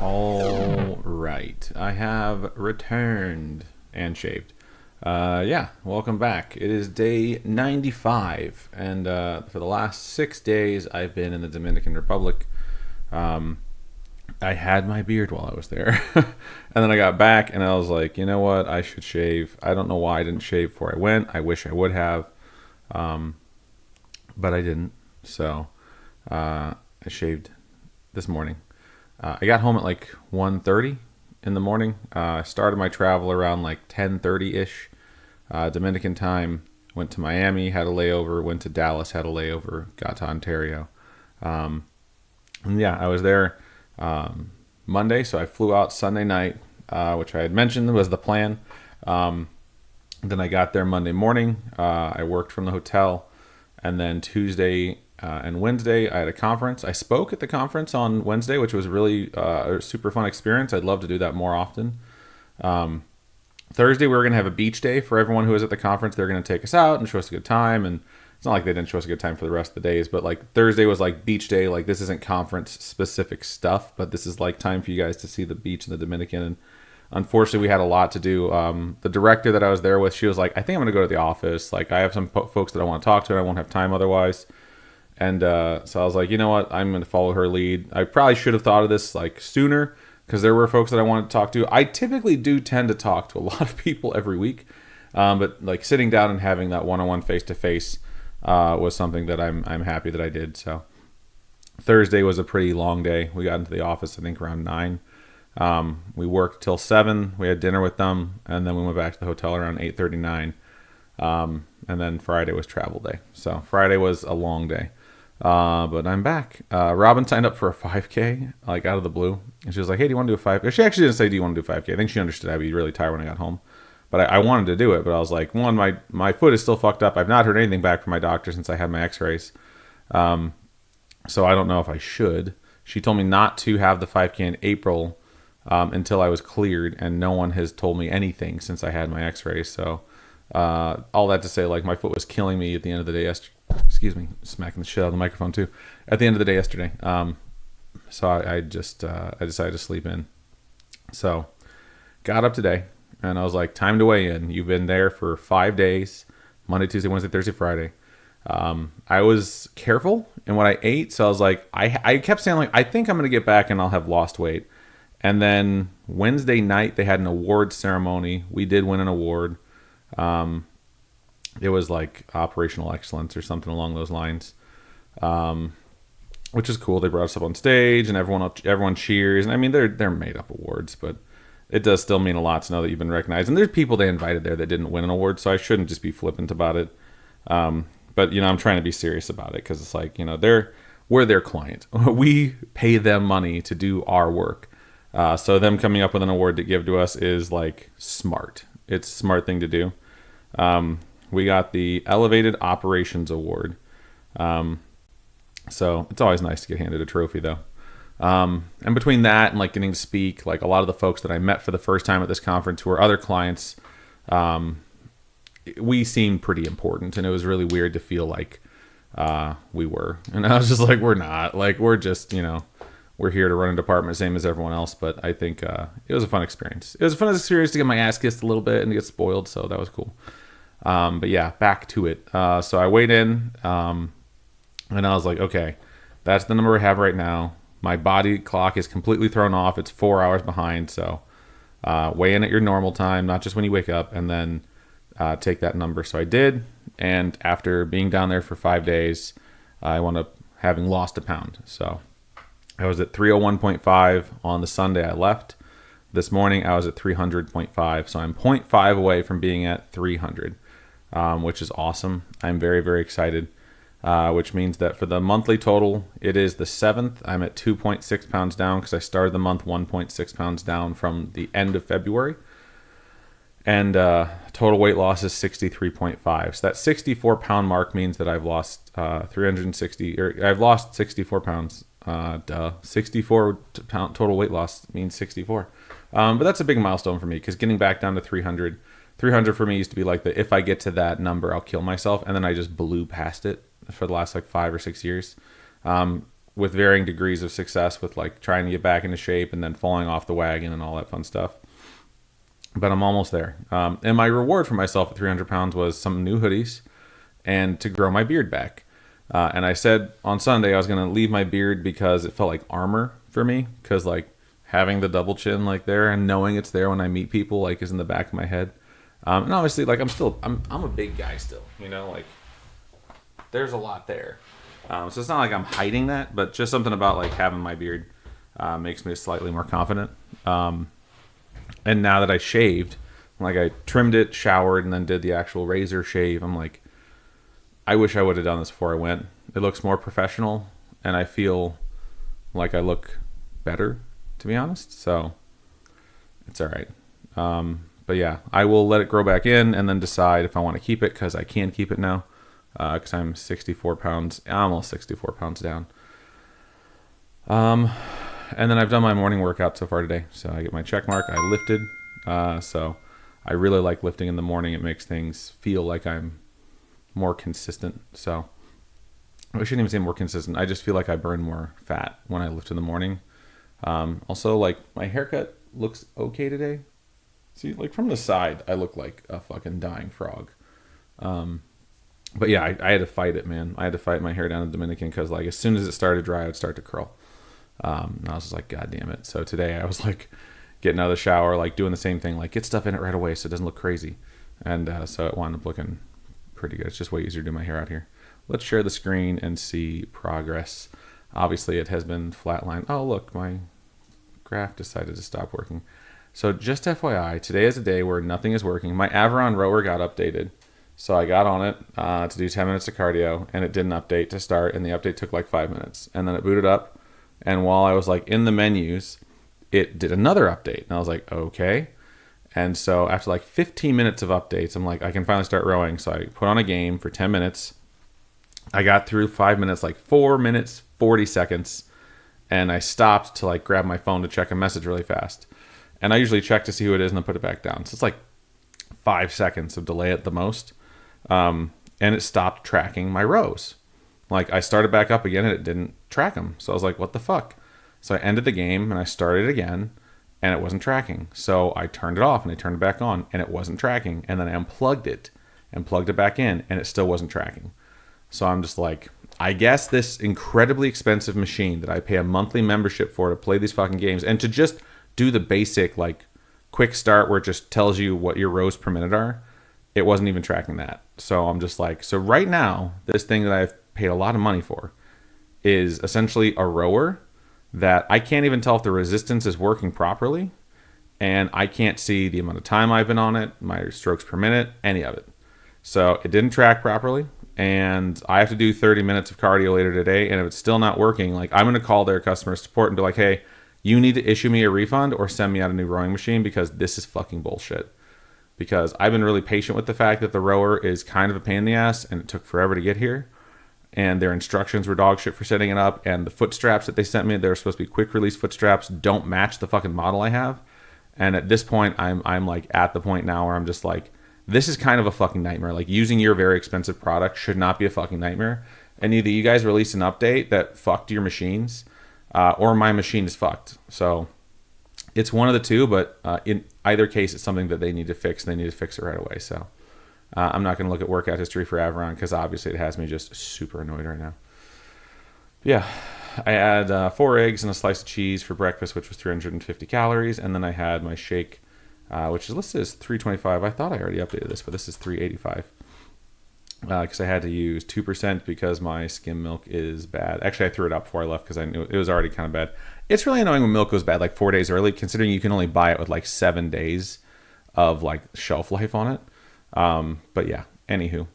All right. I have returned and shaved. Yeah, welcome back. It is day 95, and for the last 6 days, I've been in the Dominican Republic. Um, I had my beard while I was there, and then I got back, and I was like, you know what? I should shave. I don't know why I didn't shave before I went. I wish I would have, um, but I didn't. So I shaved this morning. I got home at like 1:30 in the morning. I started my travel around like 10:30-ish Dominican time. Went to Miami, had a layover. Went to Dallas, had a layover. Got to Ontario. Um, and yeah, I was there Monday, so I flew out Sunday night, which I had mentioned was the plan. Um, then I got there Monday morning. I worked from the hotel, and then Tuesday and Wednesday I had a conference. I spoke at the conference on Wednesday, which was really a super fun experience. I'd love to do that more often. Um, Thursday we were going to have a beach day for everyone who was at the conference. They're going to take us out and show us a good time. And it's not like they didn't show us a good time for the rest of the days, but like Thursday was like beach day. Like this isn't conference specific stuff, but this is like time for you guys to see the beach in the Dominican. And unfortunately, we had a lot to do. The director that I was there with, she was like, I think I'm going to go to the office. Like I have some folks that I want to talk to, and I won't have time otherwise. And so I was like, you know what? I'm going to follow her lead. I probably should have thought of this like sooner because there were folks that I wanted to talk to. I typically do tend to talk to a lot of people every week. But like sitting down and having that one-on-one face-to-face was something that I'm happy that I did. So Thursday was a pretty long day. We got into the office, I think, around 9. We worked till 7. We had dinner with them, and then we went back to the hotel around 8:39. And then Friday was travel day. So Friday was a long day. But I'm back. Robin signed up for a 5K, like out of the blue. And she was like, hey, do you want to do a 5K? She actually didn't say, do you want to do a 5K? I think she understood I'd be really tired when I got home. But I wanted to do it. But I was like, one, my foot is still fucked up. I've not heard anything back from my doctor since I had my x-rays. So I don't know if I should. She told me not to have the 5K in April until I was cleared. And no one has told me anything since I had my x-rays. So all that to say, like, my foot was killing me at the end of the day yesterday. Excuse me, smacking the shit out of the microphone too. At the end of the day yesterday, so I decided to sleep in. So got up today, and I was like, time to weigh in. You've been there for 5 days, Monday, Tuesday, Wednesday, Thursday, Friday. I was careful in what I ate, so I was like, I kept saying like, I think I'm gonna get back and I'll have lost weight. And then Wednesday night they had an award ceremony. We did win an award. It was like operational excellence or something along those lines, which is cool. They brought us up on stage, and everyone cheers. And I mean, they're made up awards, but it does still mean a lot to know that you've been recognized. And there's people they invited there that didn't win an award, so I shouldn't just be flippant about it. But I'm trying to be serious about it because it's like we're their client. We pay them money to do our work. So them coming up with an award to give to us is like smart. It's a smart thing to do. We got the Elevated Operations Award. So it's always nice to get handed a trophy, though. And between that and like getting to speak, like a lot of the folks that I met for the first time at this conference who were other clients, we seemed pretty important, and it was really weird to feel like we were. And I was just like, we're not. Like, we're just, we're here to run a department, same as everyone else. But I think it was a fun experience. It was a fun experience to get my ass kissed a little bit and to get spoiled, so that was cool. But yeah, back to it. So I weighed in, and I was like, okay, that's the number I have right now. My body clock is completely thrown off. It's 4 hours behind. So weigh in at your normal time, not just when you wake up, and then take that number. So I did. And after being down there for 5 days, I wound up having lost a pound. So I was at 301.5 on the Sunday I left. This morning I was at 300.5. So I'm 0.5 away from being at 300. Which is awesome. I'm very, very excited, which means that for the monthly total, it is the 7th. I'm at 2.6 pounds down because I started the month 1.6 pounds down from the end of February. And total weight loss is 63.5. So that 64 pound mark means that I've lost 360, or I've lost 64 pounds. 64 pound total weight loss means 64. But that's a big milestone for me because getting back down to 300 for me used to be like if I get to that number, I'll kill myself. And then I just blew past it for the last like 5 or 6 years. with varying degrees of success with like trying to get back into shape and then falling off the wagon and all that fun stuff. But I'm almost there. And my reward for myself at 300 pounds was some new hoodies and to grow my beard back. And I said on Sunday I was going to leave my beard because it felt like armor for me. Because like having the double chin like there and knowing it's there when I meet people like is in the back of my head. And obviously like I'm a big guy still, you know, like there's a lot there. So it's not like I'm hiding that, but just something about like having my beard makes me slightly more confident. And now that I shaved, like I trimmed it, showered, and then did the actual razor shave, I'm like, I wish I would have done this before I went. It looks more professional, and I feel like I look better, to be honest. So it's all right. But yeah, I will let it grow back in and then decide if I want to keep it, because I can keep it now, because I'm 64 pounds, almost 64 pounds down. And then I've done my morning workout so far today. So I get my check mark. I lifted. So I really like lifting in the morning. It makes things feel like I'm more consistent. So I shouldn't even say more consistent. I just feel like I burn more fat when I lift in the morning. Also, like my haircut looks okay today. See, like from the side, I look like a fucking dying frog. But yeah, I had to fight it, man. I had to fight my hair down in Dominican because like as soon as it started to dry, it would start to curl. And I was just like, God damn it. So today I was like getting out of the shower, like doing the same thing, like get stuff in it right away so it doesn't look crazy. And so it wound up looking pretty good. It's just way easier to do my hair out here. Let's share the screen and see progress. Obviously it has been flatlined. Oh, look, my graph decided to stop working. So just FYI, today is a day where nothing is working. My Averon rower got updated. So I got on it to do 10 minutes of cardio, and it didn't update to start, and the update took like 5 minutes. And then it booted up. And while I was like in the menus, it did another update. And I was like, okay. And so after like 15 minutes of updates, I'm like, I can finally start rowing. So I put on a game for 10 minutes. I got through 5 minutes, like 4 minutes, 40 seconds. And I stopped to like grab my phone to check a message really fast. And I usually check to see who it is and then put it back down. So it's like 5 seconds of delay at the most. And it stopped tracking my rows. Like I started back up again and it didn't track them. So I was like, what the fuck? So I ended the game and I started again and it wasn't tracking. So I turned it off and I turned it back on and it wasn't tracking. And then I unplugged it and plugged it back in and it still wasn't tracking. So I'm just like, I guess this incredibly expensive machine that I pay a monthly membership for to play these fucking games and to just do the basic like quick start where it just tells you what your rows per minute are, it wasn't even tracking that. So I'm just like, so right now, this thing that I've paid a lot of money for is essentially a rower that I can't even tell if the resistance is working properly, and I can't see the amount of time I've been on it, my strokes per minute, any of it. So it didn't track properly, and I have to do 30 minutes of cardio later today, and if it's still not working, like I'm going to call their customer support and be like, hey, you need to issue me a refund or send me out a new rowing machine because this is fucking bullshit. Because I've been really patient with the fact that the rower is kind of a pain in the ass and it took forever to get here. And their instructions were dog shit for setting it up. And the foot straps that they sent me, they're supposed to be quick release foot straps, don't match the fucking model I have. And at this point, I'm like at the point now where I'm just like, this is kind of a fucking nightmare. Like using your very expensive product should not be a fucking nightmare. And either you guys release an update that fucked your machines, or my machine is fucked. So it's one of the two, but in either case, it's something that they need to fix. And they need to fix it right away. So I'm not going to look at workout history for Averon because obviously it has me just super annoyed right now. Yeah, I had 4 eggs and a slice of cheese for breakfast, which was 350 calories. And then I had my shake, which is listed as 325. I thought I already updated this, but this is 385. Because I had to use 2% because my skim milk is bad. Actually, I threw it out before I left because I knew it was already kind of bad. It's really annoying when milk goes bad like 4 days early, considering you can only buy it with like 7 days of like shelf life on it. But yeah, anywho,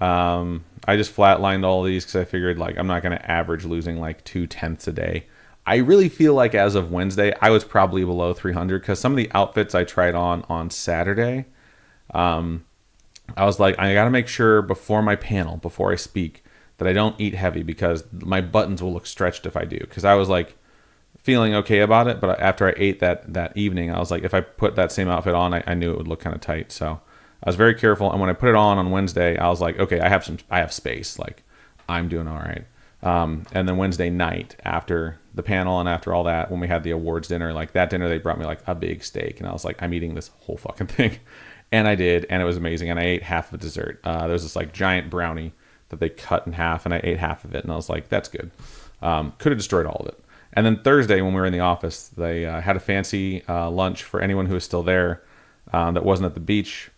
I just flatlined all these because I figured like I'm not going to average losing like 0.2 a day. I really feel like as of Wednesday, I was probably below 300 because some of the outfits I tried on Saturday, I was like, I got to make sure before my panel, before I speak, that I don't eat heavy because my buttons will look stretched if I do. Because I was like feeling okay about it, but after I ate that evening, I was like, if I put that same outfit on, I knew it would look kind of tight. So I was very careful. And when I put it on Wednesday, I was like, okay, I have space. Like I'm doing all right. And then Wednesday night after the panel and after all that, when we had the awards dinner, like that dinner, they brought me like a big steak. And I was like, I'm eating this whole fucking thing. And I did. And it was amazing. And I ate half of the dessert. There was this like giant brownie that they cut in half, and I ate half of it. And I was like, that's good. Could have destroyed all of it. And then Thursday, when we were in the office, they had a fancy lunch for anyone who was still there that wasn't at the beach.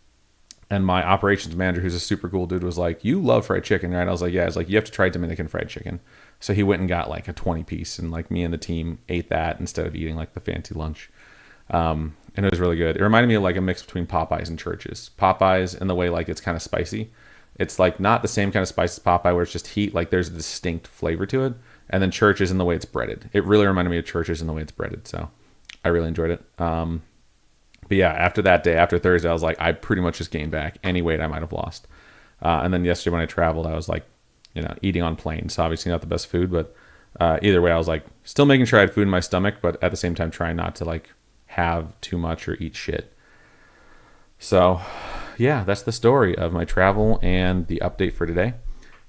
And my operations manager, who's a super cool dude, was like, you love fried chicken, right? I was like, yeah. I was like, you have to try Dominican fried chicken. So he went and got like a 20 piece, and like me and the team ate that instead of eating like the fancy lunch. And it was really good. It reminded me of like a mix between Popeyes and Church's. Popeyes in the way like it's kind of spicy. It's like not the same kind of spice as Popeye where it's just heat. Like there's a distinct flavor to it. And then Church's in the way it's breaded. It really reminded me of Church's in the way it's breaded. So I really enjoyed it. But yeah, after that day, after Thursday, I was like, I pretty much just gained back any weight I might have lost. And then yesterday when I traveled, I was like, eating on planes. So obviously not the best food, but either way, I was like still making sure I had food in my stomach, but at the same time trying not to like have too much or eat shit. So yeah, that's the story of my travel and the update for today.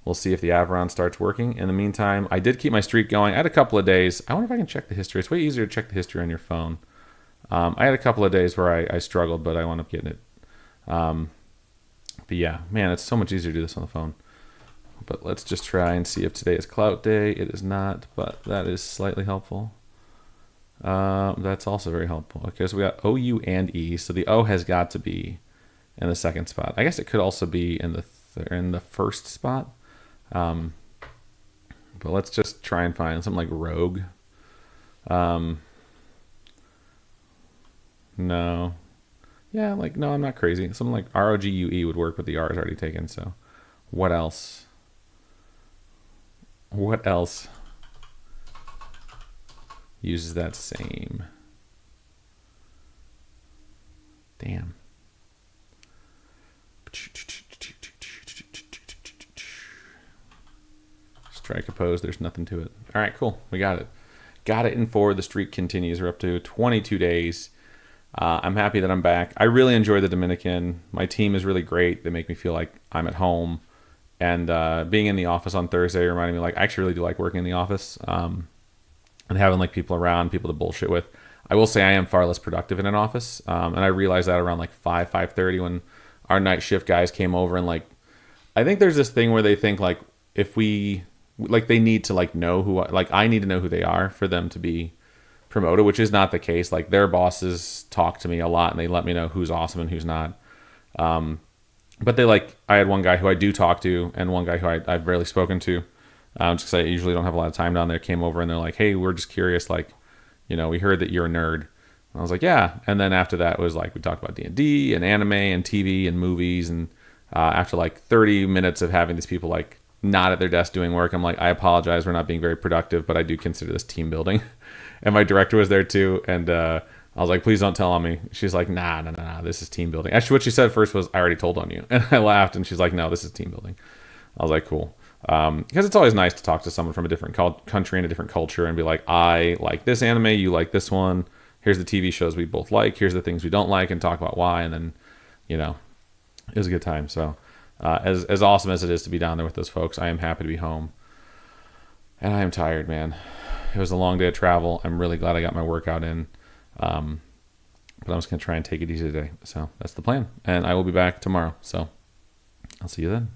We'll see if the Averon starts working. In the meantime, I did keep my streak going. I had a couple of days. I wonder if I can check the history. It's way easier to check the history on your phone. I had a couple of days where I struggled, but I wound up getting it. But yeah, man, it's so much easier to do this on the phone. But let's just try and see if today is clout day. It is not, but that is slightly helpful. That's also very helpful. Okay, so we got OU and E. So the O has got to be in the second spot. I guess it could also be in the first spot. But let's just try and find something like rogue. No. Yeah, like, no, I'm not crazy. Something like ROGUE would work, but the R is already taken. So what else? What else uses that same? Damn. Strike a pose. There's nothing to it. All right, cool. We got it. Got it in 4. The streak continues. We're up to 22 days. I'm happy that I'm back. I really enjoy the Dominican. My team is really great. They make me feel like I'm at home. And being in the office on Thursday reminded me, like, I actually really do like working in the office and having, like, people around, people to bullshit with. I will say I am far less productive in an office. And I realized that around, like, 5:30 when our night shift guys came over. And, like, I think there's this thing where they think, like, if we... like they need to like know who, like I need to know who they are for them to be promoted, which is not the case. Like their bosses talk to me a lot and they let me know who's awesome and who's not. But they like, I had one guy who I do talk to and one guy who I've rarely spoken to, just because I usually don't have a lot of time down there, came over and they're like, hey, we're just curious. Like, we heard that you're a nerd. And I was like, yeah. And then after that it was like, we talked about D&D and anime and TV and movies. And after like 30 minutes of having these people like not at their desk doing work, I'm like, I apologize, we're not being very productive, but I do consider this team building. And my director was there too, and I was like, please don't tell on me. She's like, nah, this is team building. Actually, what she said first was, I already told on you. And I laughed, and she's like, no, this is team building. I was like, cool. Because it's always nice to talk to someone from a different country and a different culture and be like, I like this anime, you like this one, here's the TV shows we both like, here's the things we don't like, and talk about why. And then, it was a good time. So as awesome as it is to be down there with those folks, I am happy to be home. And I am tired, man. It was a long day of travel. I'm really glad I got my workout in. But I'm just going to try and take it easy today. So that's the plan. And I will be back tomorrow. So I'll see you then.